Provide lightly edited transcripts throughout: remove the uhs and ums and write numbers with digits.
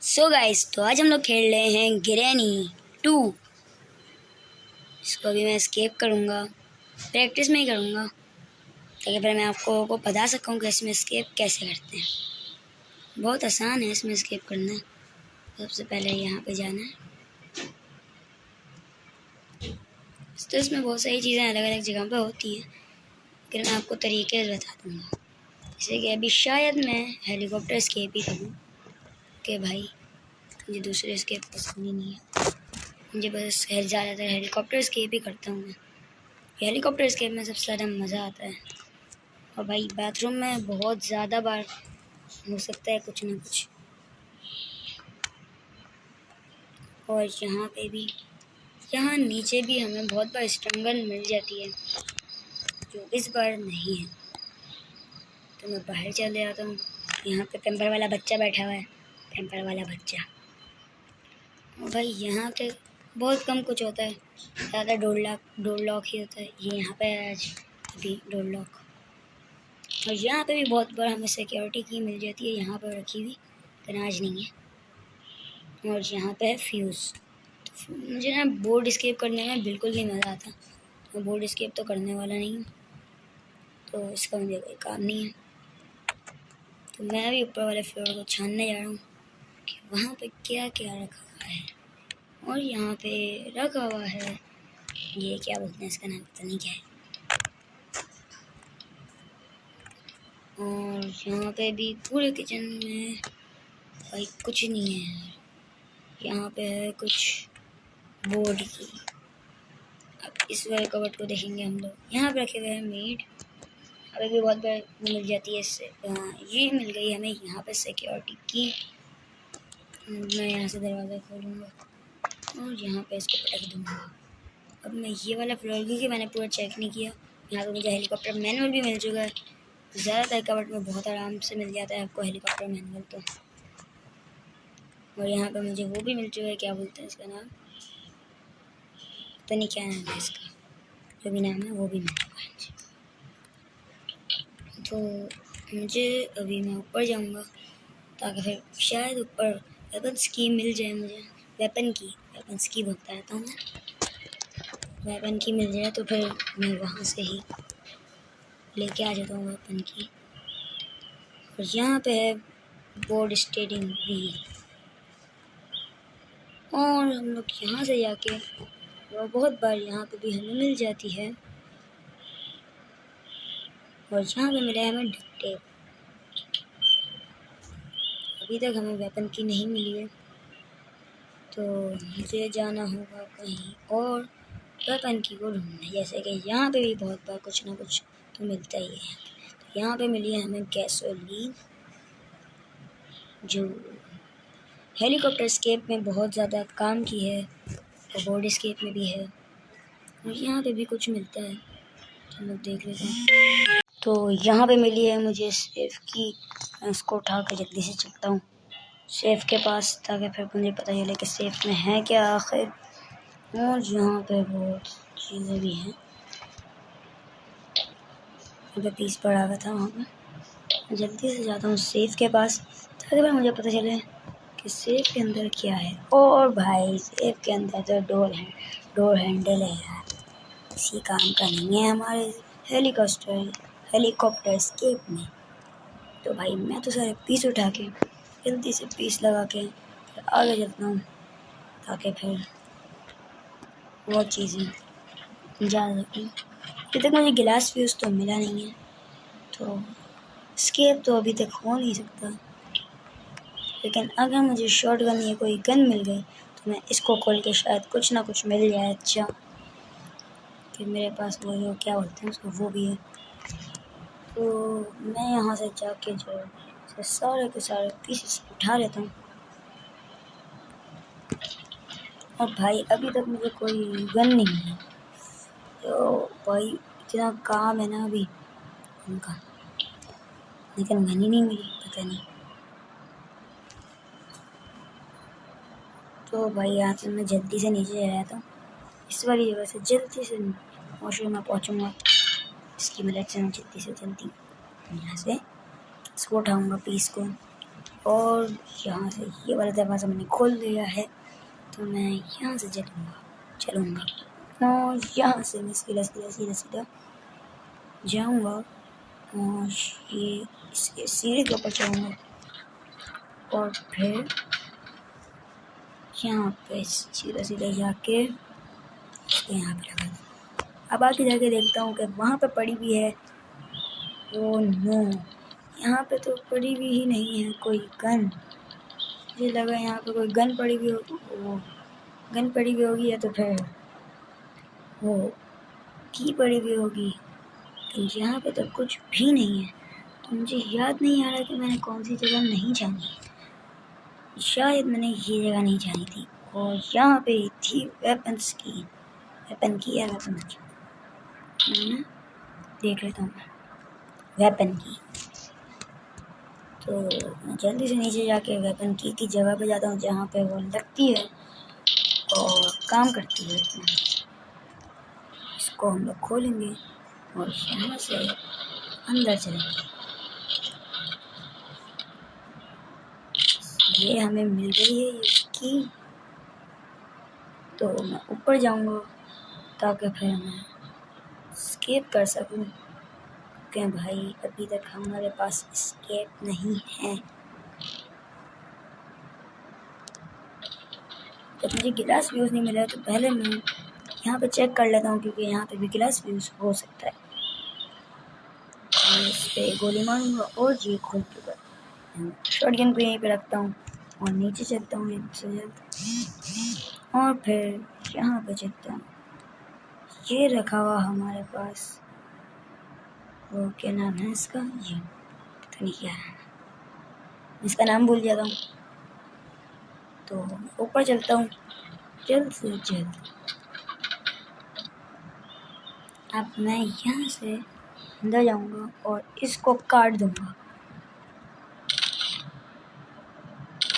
So guys, तो आज हम लोग खेल रहे हैं गिरैनी 2। इसको अभी मैं एस्केप करूँगा, प्रैक्टिस में ही करूँगा ताकि फिर मैं आपको बता सकूँ कि इसमें एस्केप कैसे करते हैं। बहुत आसान है इसमें एस्केप करना। सबसे पहले यहाँ पे जाना है। तो इसमें बहुत सारी चीज़ें अलग अलग जगह पे होती हैं, लेकिन मैं आपको तरीके से बता दूँगा। जैसे कि अभी शायद मैं हेलीकॉप्टर एस्केप ही करूँ कि भाई मुझे दूसरे एस्केप पसंद ही नहीं है। मुझे बस ज़्यादातर हेलीकॉप्टर एस्केप ही करता हूँ मैं। हेलीकॉप्टर एस्केप में सबसे ज़्यादा मज़ा आता है। और भाई बाथरूम में बहुत ज़्यादा बार हो सकता है कुछ ना कुछ। और यहाँ पे भी, यहाँ नीचे भी हमें बहुत बार स्ट्रंगल मिल जाती है, जो इस बार नहीं है। तो मैं बाहर चले जाता हूँ। यहाँ पे पेम्पर वाला बच्चा बैठा हुआ है, पेम्पर वाला बच्चा। और भाई यहाँ पे बहुत कम कुछ होता है, ज़्यादा डोर लॉक ही होता है। ये यहाँ पे आज अभी डोर लॉक। और यहाँ पे भी बहुत बार हमें सिक्योरिटी की मिल जाती है, यहाँ पर रखी हुई, लेकिन आज नहीं है। और यहाँ पे है फ्यूज़। तो मुझे ना बोर्ड एस्केप करने में बिल्कुल नहीं मज़ा आता। मैं बोर्ड एस्केप तो करने वाला नहीं हूँ, तो इसका मुझे कोई काम नहीं है। तो मैं भी ऊपर वाले फ्लोर को छानने जा रहा हूँ कि वहाँ पे क्या क्या रखा हुआ है। और यहाँ पे रखा हुआ है, ये क्या बोलते हैं इसका नाम पता नहीं क्या है। और यहाँ पे भी पूरे किचन में भाई कुछ नहीं है। यहाँ पे है कुछ बोर्ड की। अब इस वाले कबर्ड को देखेंगे हम लोग। यहाँ पे रखे हुए हैं मीट। अभी भी बहुत बार मिल जाती है इससे। हाँ, ये मिल गई हमें यहाँ पे सिक्योरिटी की। मैं यहाँ से दरवाज़ा खोलूँगा और यहाँ पे इसको पटक दूँगा। अब मैं ये वाला फ्लोर, क्योंकि मैंने पूरा चेक नहीं किया, यहाँ पे मुझे हेलीकॉप्टर मैनुअल भी मिल चुका है। ज़्यादातर कबर्ड में बहुत आराम से मिल जाता है आपको हेलीकॉप्टर मैनुअल तो। और यहाँ पे मुझे वो भी मिल चुका है, क्या बोलते हैं इसका नाम, पता नहीं क्या नाम है इसका, जो भी नाम है वो भी मिल चुका है। तो मुझे अभी मैं ऊपर जाऊँगा ताकि फिर शायद ऊपर वेपन्स की मिल जाए मुझे। वेपन्स की भगता रहता हूँ मैं। वेपन की मिल जाए तो फिर मैं वहाँ से ही लेके आ जाता हूँ वेपन की। और यहाँ पे है बोर्ड स्टेडियम व्हील। और हम लोग यहाँ से जाके, और बहुत बार यहाँ पे भी हमें मिल जाती है। और यहाँ पे मिला है हमें डक्ट टेप। अभी तक हमें वेपन की नहीं मिली है, तो मुझे जाना होगा कहीं और वेपन की को ढूंढने। जैसे कि यहाँ पे भी बहुत बार कुछ ना कुछ तो मिलता ही है। तो यहाँ पे मिली है हमें गैसोलीन, जो हेलीकॉप्टर एस्केप में बहुत ज़्यादा काम की है और बोर्ड एस्केप में भी है। और यहाँ पे भी कुछ मिलता है, तो लोग देख लेते हैं। तो यहाँ पे मिली है मुझे सेफ की। मैं उसको उठा कर जल्दी से चलता हूँ सेफ के पास, ताकि फिर मुझे पता चले कि सेफ में है क्या आखिर। और यहाँ पे बहुत चीज़ें भी हैं। यहाँ पे पीस पड़ा हुआ था, वहाँ पे जल्दी से जाता हूँ सेफ के पास ताकि फिर मुझे पता चले कि सेफ के अंदर क्या है। और भाई सेफ के अंदर तो डोर हैंडल है यार, किसी काम का नहीं है हमारे हेलीकॉप्टर एस्केप में। तो भाई मैं तो सारे पीस उठा के जल्दी से पीस लगा के फिर आगे चलता हूँ ताकि फिर वो चीज़ें जा सकें। अभी तक मुझे गिलास फ्यूज़ तो मिला नहीं है, तो एस्केप तो अभी तक हो नहीं सकता। लेकिन अगर मुझे शॉर्ट गन या कोई गन मिल गई तो मैं इसको खोल के शायद कुछ ना कुछ मिल जाए अच्छा। फिर मेरे पास वो जो क्या बोलते हैं उसको, वो भी है। तो मैं यहाँ से जाके जो सारे के सारे पीसेस उठा लेता हूँ। और भाई अभी तक मुझे कोई गन नहीं मिला, तो भाई इतना काम है ना अभी उनका, लेकिन गन ही नहीं मिली, पता नहीं। तो भाई यहाँ से मैं जल्दी से नीचे जा रहा था, इस वाली जगह से जल्दी से वॉशरूम में पहुँचूँगा। इसकी मदद से मैं जल्दी यहाँ से इसको उठाऊँगा पीस को, और यहाँ से ये वाला दरवाज़ा मैंने खोल दिया है, तो मैं यहाँ से चलूँगा और यहाँ से मैं सीधा सीधा सीधा सीधा जाऊँगा और ये इसके सीढ़ी के ऊपर चढ़ूँगा और फिर यहाँ पे सीधा सीधा जाके यहाँ पे लगा दूँ। अब आगे जाके देखता हूँ कि वहाँ पे पड़ी भी है। ओ नो, यहाँ पे तो पड़ी भी ही नहीं है कोई गन। मुझे लगा यहाँ पे कोई गन पड़ी हुई होगी, वो गन पड़ी हुई होगी या तो फिर वो की पड़ी हुई होगी, तो यहाँ पे तो कुछ भी नहीं है। तो मुझे याद नहीं आ रहा कि मैंने कौन सी जगह नहीं जानी। शायद मैंने ये जगह नहीं जानी थी और यहाँ पे थी वेपन की या वेपन की, देख लेता हूँ वेपन की। तो मैं जल्दी से नीचे जाके वेपन की जगह पे जाता हूँ जहाँ पे वो लगती है और काम करती है। इसको हम लोग खोलेंगे और यहाँ से अंदर चलेंगे। ये हमें मिल गई है इसकी, तो मैं ऊपर जाऊँगा ताकि फिर मैं स्केप कर सकूँ, कि भाई अभी तक हमारे पास स्केप नहीं है। जब मुझे गिलास व्यूज़ नहीं मिला तो पहले मैं यहाँ पे चेक कर लेता हूँ, क्योंकि यहाँ पे भी गिलास व्यूज़ हो सकता है। इस पर गोली मारूंगा और ये खुल चुका है। शॉटगन को यहीं पे रखता हूँ और नीचे चलता हूँ जल्द से जल्द और फिर यहाँ पे चलता हूँ। ये रखा हुआ हमारे पास, वो क्या नाम है इसका, ये पता नहीं क्या है, इसका नाम भूल जाता हूँ। तो ऊपर चलता हूँ जल्द से जल्द। अब मैं यहाँ से अंदर जाऊँगा और इसको काट दूँगा।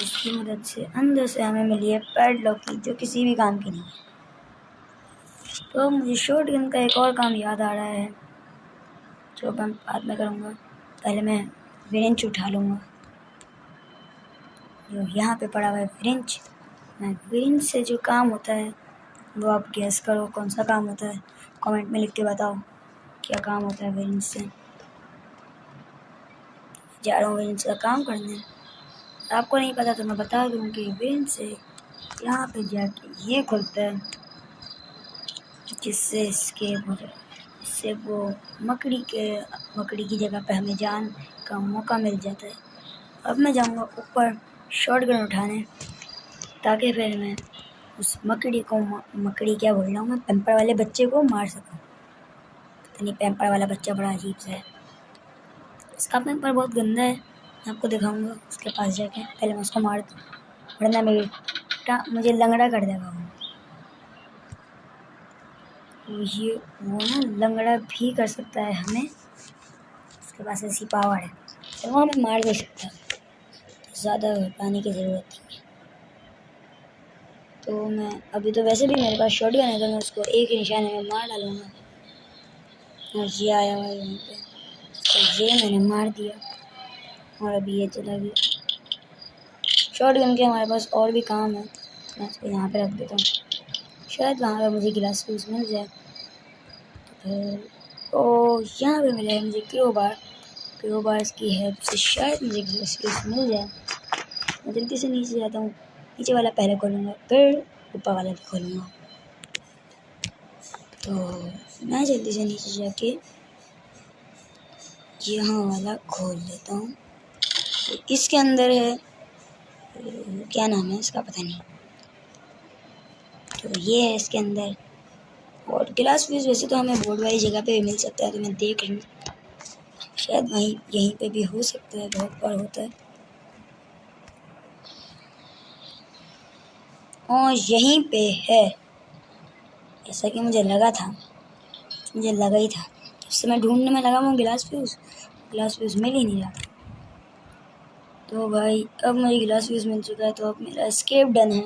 इसकी मदद से अंदर से हमें मिली है पैडलॉक की, जो किसी भी काम की नहीं है। तो मुझे शॉटगन का एक और काम याद आ रहा है, जो मैं बाद में करूँगा। पहले मैं विरेंच उठा लूँगा, जो यहाँ पे पड़ा हुआ है विरेंच। मैं विरेंच से जो काम होता है वो आप गेस करो कौन सा काम होता है, कमेंट में लिख के बताओ क्या काम होता है विरेंच से। जा रहा हूँ विरेंच का काम करने। आपको नहीं पता तो मैं बता दूँ कि विरेंच से यहाँ पे जाके ये खुलता है, जिससे एस्केप हो जाए। इससे वो मकड़ी की जगह पे हमें जान का मौका मिल जाता है। अब मैं जाऊँगा ऊपर शॉटगन उठाने, ताकि फिर मैं उस मकड़ी क्या बोल रहा हूँ मैं, पैम्पर वाले बच्चे को मार सकूँ। पता नहीं, पैम्पर वाला बच्चा बड़ा अजीब सा है। इसका पैम्पर बहुत गंदा है, मैं आपको दिखाऊँगा उसके पास जाके। पहले मैं उसको मार दूँ, वरना मुझे लंगड़ा कर देगा वो। ये वो ना लंगड़ा भी कर सकता है हमें, उसके पास ऐसी पावर है, तो वो हमें मार भी सकता है। ज़्यादा पानी की ज़रूरत नहीं है। तो मैं अभी तो वैसे भी मेरे पास शॉटगन है, तो मैं उसको एक ही निशाने में मार डालूँगा। और ये आया हुआ है यहाँ पे, तो ये मैंने मार दिया और अभी ये चला गया। शॉटगन के हमारे पास और भी काम है, मैं इसको यहाँ पे रख देता हूँ, शायद वहाँ पर मुझे गिलास फ्यूज़ मिल जाए। तो यहाँ पे मिला है मुझे क्रोबार की हेल्प से शायद मुझे गिलास फ्यूज़ मिल जाए। मैं जल्दी से नीचे जाता हूँ, नीचे वाला पहले खोलूँगा फिर ऊपर वाला भी खोलूँगा। तो मैं जल्दी से नीचे जाके यहाँ वाला खोल लेता हूँ। तो इसके अंदर है, क्या नाम है इसका पता नहीं, तो ये है इसके अंदर। और गिलास फ्यूज़ वैसे तो हमें बोर्ड वाली जगह पे भी मिल सकता है, तो मैं देख लूँ, शायद यहीं पे भी हो सकता है, बहुत बार होता है। और यहीं पे है, जैसा कि मुझे लगा ही था। उससे मैं ढूंढने में लगा हूँ गिलास फ्यूज़ मिल ही नहीं रहा। तो भाई अब मुझे गिलास फ्यूज़ मिल चुका है, तो अब मेरा एस्केप डन है।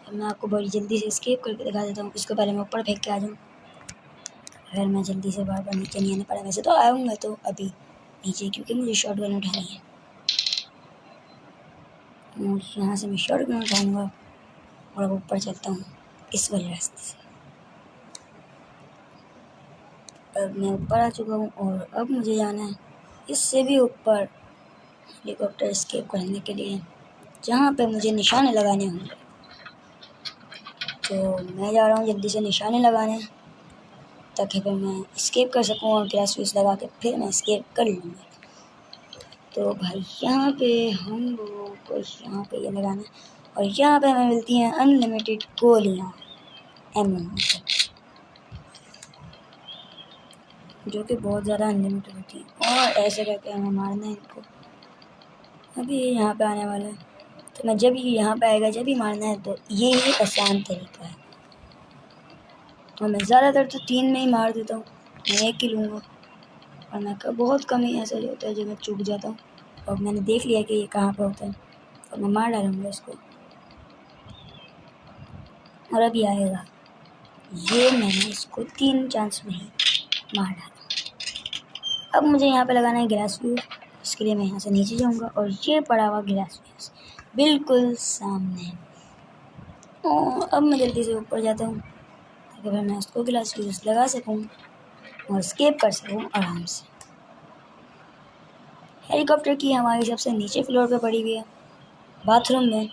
अब मैं आपको बड़ी जल्दी से एस्केप करके दिखा देता हूँ। इसको पहले मैं ऊपर फेंक के आ जाऊँ, फिर मैं जल्दी से बार नीचे नहीं आना पड़ा। वैसे तो आऊँगा तो अभी नीचे, क्योंकि मुझे शॉटगन उठानी है। और यहाँ से मैं शॉर्टकट उठाऊँगा और अब ऊपर चलता हूँ इस वाले रास्ते से। अब मैं ऊपर आ चुका हूँ और अब मुझे जाना है इससे भी ऊपर हेलीकॉप्टर एस्केप करने के लिए, जहाँ पे मुझे निशाने लगाने होंगे। तो मैं जा रहा हूँ जल्दी से निशाने लगाने, ताकि फिर मैं एस्केप कर सकूँ और ग्लास फ्यूज लगा के फिर मैं एस्केप कर लूँगा। तो भाई यहाँ पे हम लोगों को यहाँ पे ये लगाना है और यहाँ पे हमें मिलती हैं अनलिमिटेड गोलियाँ एमओ, जो कि बहुत ज़्यादा अनलिमिटेड होती हैं और ऐसे करके हमें मारना है इनको। अभी यहाँ पे आने वाला है, तो मैं जब ये यहाँ पे आएगा जब ही मारना है, तो ये ही आसान तरीका है। और मैं ज़्यादातर तो 3 में ही मार देता हूँ, मैं 1 ही लूँगा और मैं बहुत कम ही ऐसा होता है जब मैं चूक जाता हूँ और मैंने देख लिया कि ये कहाँ पे होता है और मैं मार डालूँगा इसको। और अभी आएगा, ये मैंने इसको 3 चांस में ही मार डाला। अब मुझे यहाँ पे लगाना है ग्लास फ्यूज, इसके लिए मैं यहाँ से नीचे जाऊँगा और ये पड़ा हुआ ग्लास फ्यूज बिल्कुल सामने। और अब मैं जल्दी से ऊपर जाता हूँ ताकि फिर मैं इसको ग्लास फ्यूज लगा सकूँ और एस्केप कर सकूँ आराम से। हेलीकॉप्टर की हमारी सबसे नीचे फ्लोर पे पड़ी हुई है, बाथरूम में।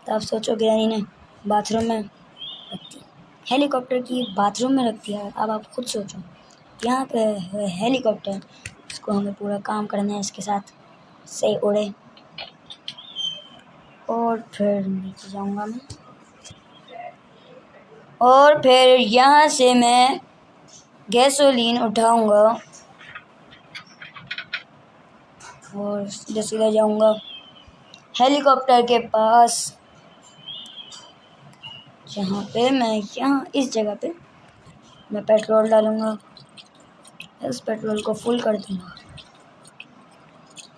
तो आप सोचो ग्रैनी ने बाथरूम में रखती है, हेलीकॉप्टर की बाथरूम में रखती है। अब आप खुद सोचो, यहाँ पे हेलीकॉप्टर, इसको हमें पूरा काम करना है इसके साथ, सही उड़े। और फिर नीचे जाऊँगा मैं और फिर यहाँ से मैं गैसोलीन उठाऊँगा और सीधा जाऊँगा हेलीकॉप्टर के पास, जहाँ पे मैं यहाँ इस जगह पे मैं पेट्रोल डालूँगा। इस पेट्रोल को फुल कर दूँगा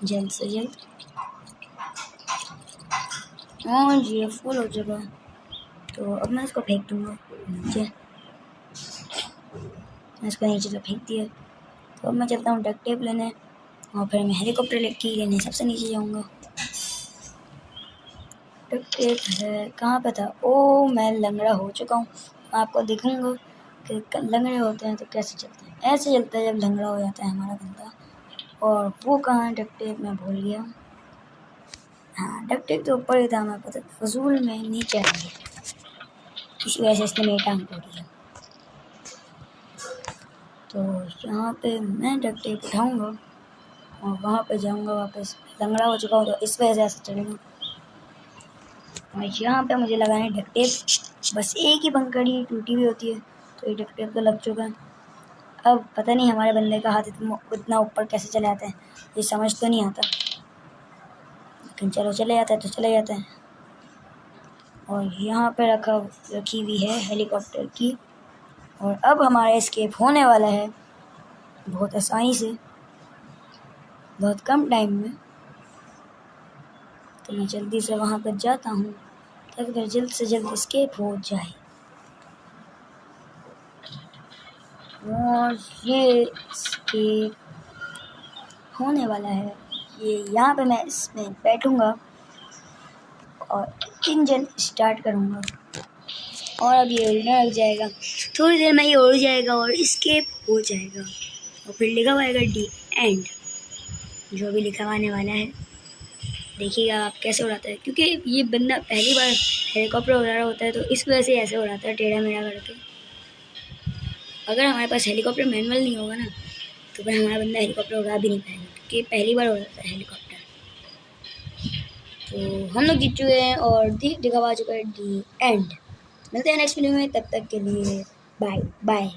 जल्द से जल्द। और ये फुल हो चुका है, तो अब मैं इसको फेंक दूँगा नीचे। मैं इसको नीचे से फेंक दिया। तो अब मैं चलता हूँ डक्ट टेप लेने और फिर मैं हेलीकॉप्टर की लेने सबसे नीचे जाऊँगा। डक्ट टेप है कहाँ पे था? ओ, मैं लंगड़ा हो चुका हूँ। आपको दिखूँगा कि लंगड़े होते हैं तो कैसे चलते हैं। ऐसे चलता है जब लंगड़ा हो जाता है हमारा बंदा। और वो कहाँ डक्ट टेप मैं भूल गया। हाँ, डक्ट टेप तो ऊपर ही था, मैं पता फजूल में नीचे आ गया, इसी वजह से इसने मेरी टांग तोड़ी है। तो यहाँ पे मैं डक्ट टेप उठाऊँगा और वहाँ पे जाऊँगा वापस। लंगड़ा हो चुका हूँ तो इस वजह से ऐसे चलेगा। और यहाँ पे मुझे लगाना है डक्ट टेप, बस एक ही पंखड़ी टूटी हुई होती है, तो ये डक्ट टेप तो लग चुका है। अब पता नहीं हमारे बंदे का हाथ इतना ऊपर कैसे चले आता है, ये समझ तो नहीं आता, लेकिन चलो चले जाता है तो चले जाता है। और यहाँ पे रखी हुई है हेलीकॉप्टर की। और अब हमारा एस्केप होने वाला है बहुत आसानी से, बहुत कम टाइम में। तो मैं जल्दी से वहाँ पर जाता हूँ ताकि फिर जल्द से जल्द एस्केप हो जाए। और ये एस्केप होने वाला है, ये यहाँ पे मैं इसमें बैठूँगा और इंजन स्टार्ट करूँगा और अब ये उड़ने लग जाएगा। थोड़ी देर में ये उड़ जाएगा और एस्केप हो जाएगा। और फिर लिखा हुआ आएगा डी एंड, जो भी लिखा आने वाला है। देखिएगा आप कैसे उड़ाता है, क्योंकि ये बंदा पहली बार हेलीकॉप्टर उड़ा रहा होता है तो इस वजह से ऐसे उड़ाता है टेढ़ा मेढ़ा करके। अगर हमारे पास हेलीकॉप्टर मैनुअल नहीं होगा ना, तो फिर हमारा बंदा हेलीकॉप्टर उड़ा भी नहीं पाएगा, क्योंकि पहली बार उड़ाता है हेलीकॉप्टर। तो हम लोग जीत चुके हैं और दिखा चुका है डी एंड। मिलते हैं नेक्स्ट वीडियो में, तब तक के लिए बाय बाय।